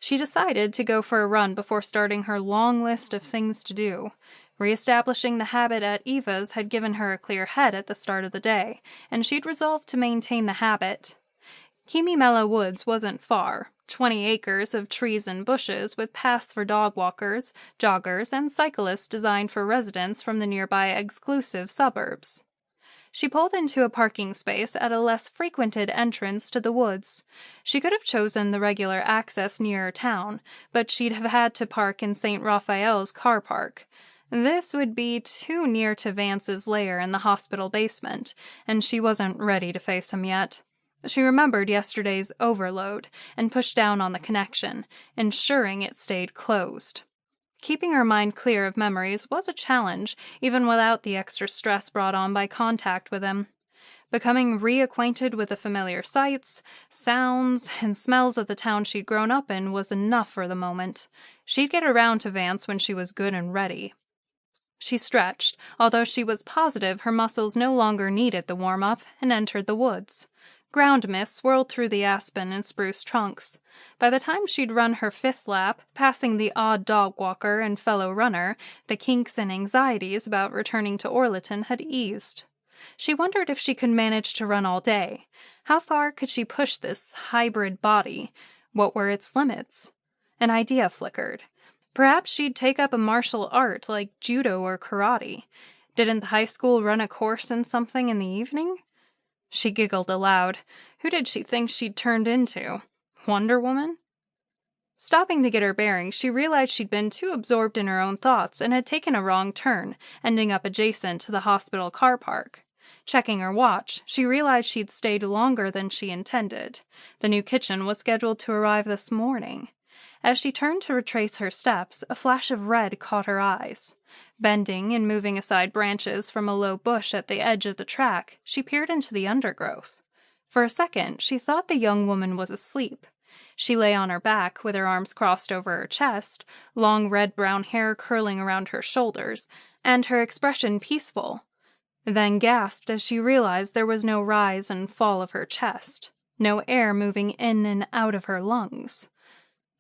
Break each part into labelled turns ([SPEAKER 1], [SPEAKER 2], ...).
[SPEAKER 1] She decided to go for a run before starting her long list of things to do. Reestablishing the habit at Eva's had given her a clear head at the start of the day, and she'd resolved to maintain the habit. Kearney Woods wasn't far, 20 acres of trees and bushes with paths for dog walkers, joggers, and cyclists designed for residents from the nearby exclusive suburbs. She pulled into a parking space at a less frequented entrance to the woods. She could have chosen the regular access nearer town, but she'd have had to park in St. Raphael's car park. This would be too near to Vance's lair in the hospital basement, and she wasn't ready to face him yet. She remembered yesterday's overload and pushed down on the connection, ensuring it stayed closed. Keeping her mind clear of memories was a challenge, even without the extra stress brought on by contact with him. Becoming reacquainted with the familiar sights, sounds, and smells of the town she'd grown up in was enough for the moment. She'd get around to Vance when she was good and ready. She stretched, although she was positive her muscles no longer needed the warm-up, and entered the woods. Ground mist swirled through the aspen and spruce trunks. By the time she'd run her 5th lap, passing the odd dog walker and fellow runner, the kinks and anxieties about returning to Orleton had eased. She wondered if she could manage to run all day. How far could she push this hybrid body? What were its limits? An idea flickered. Perhaps she'd take up a martial art like judo or karate. Didn't the high school run a course in something in the evening? She giggled aloud. Who did she think she'd turned into? Wonder Woman? Stopping to get her bearings, she realized she'd been too absorbed in her own thoughts and had taken a wrong turn, ending up adjacent to the hospital car park. Checking her watch, she realized she'd stayed longer than she intended. The new kitchen was scheduled to arrive this morning. As she turned to retrace her steps, a flash of red caught her eyes. Bending and moving aside branches from a low bush at the edge of the track, she peered into the undergrowth. For a second, she thought the young woman was asleep. She lay on her back, with her arms crossed over her chest, long red-brown hair curling around her shoulders, and her expression peaceful. Then gasped as she realized there was no rise and fall of her chest, no air moving in and out of her lungs.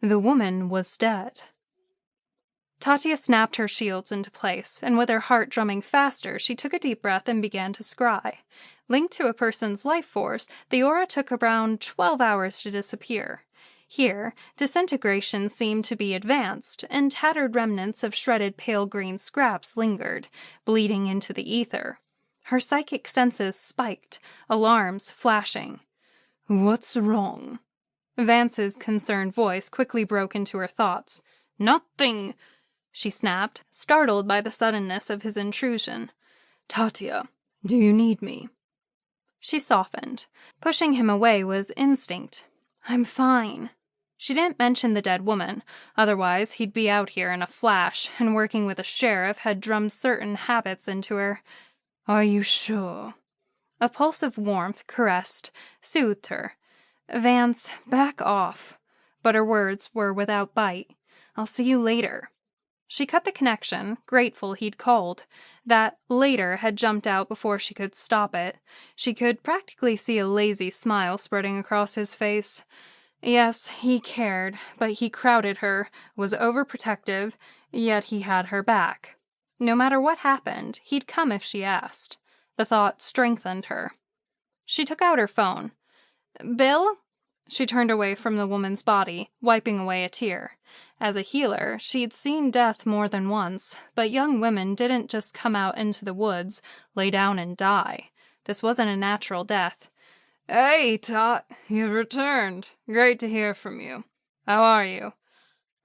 [SPEAKER 1] The woman was dead. Tatia snapped her shields into place, and with her heart drumming faster, she took a deep breath and began to scry. Linked to a person's life force, the aura took around 12 hours to disappear. Here, disintegration seemed to be advanced, and tattered remnants of shredded pale green scraps lingered, bleeding into the ether. Her psychic senses spiked, alarms flashing. "What's wrong?" Vance's concerned voice quickly broke into her thoughts. "Nothing," she snapped, startled by the suddenness of his intrusion. "Tatia, do you need me?" She softened. Pushing him away was instinct. "I'm fine." She didn't mention the dead woman, otherwise he'd be out here in a flash, and working with a sheriff had drummed certain habits into her. "Are you sure?" A pulse of warmth caressed, soothed her. "Vance, back off." But her words were without bite. "I'll see you later." She cut the connection, grateful he'd called. That later had jumped out before she could stop it. She could practically see a lazy smile spreading across his face. Yes, he cared, but he crowded her, was overprotective, yet he had her back. No matter what happened, he'd come if she asked. The thought strengthened her. She took out her phone. "Bill?" She turned away from the woman's body, wiping away a tear. As a healer, she'd seen death more than once, but young women didn't just come out into the woods, lay down and die. This wasn't a natural death. "Hey, Tot, you've returned. Great to hear from you. How are you?"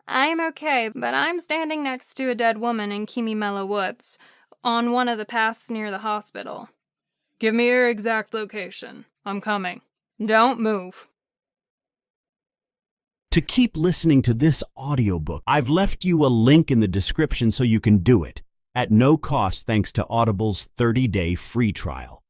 [SPEAKER 1] "I'm okay, but I'm standing next to a dead woman in Kearney Woods, on one of the paths near the hospital." "Give me your exact location. I'm coming. Don't move."
[SPEAKER 2] To keep listening to this audiobook, I've left you a link in the description so you can do it, at no cost thanks to Audible's 30-day free trial.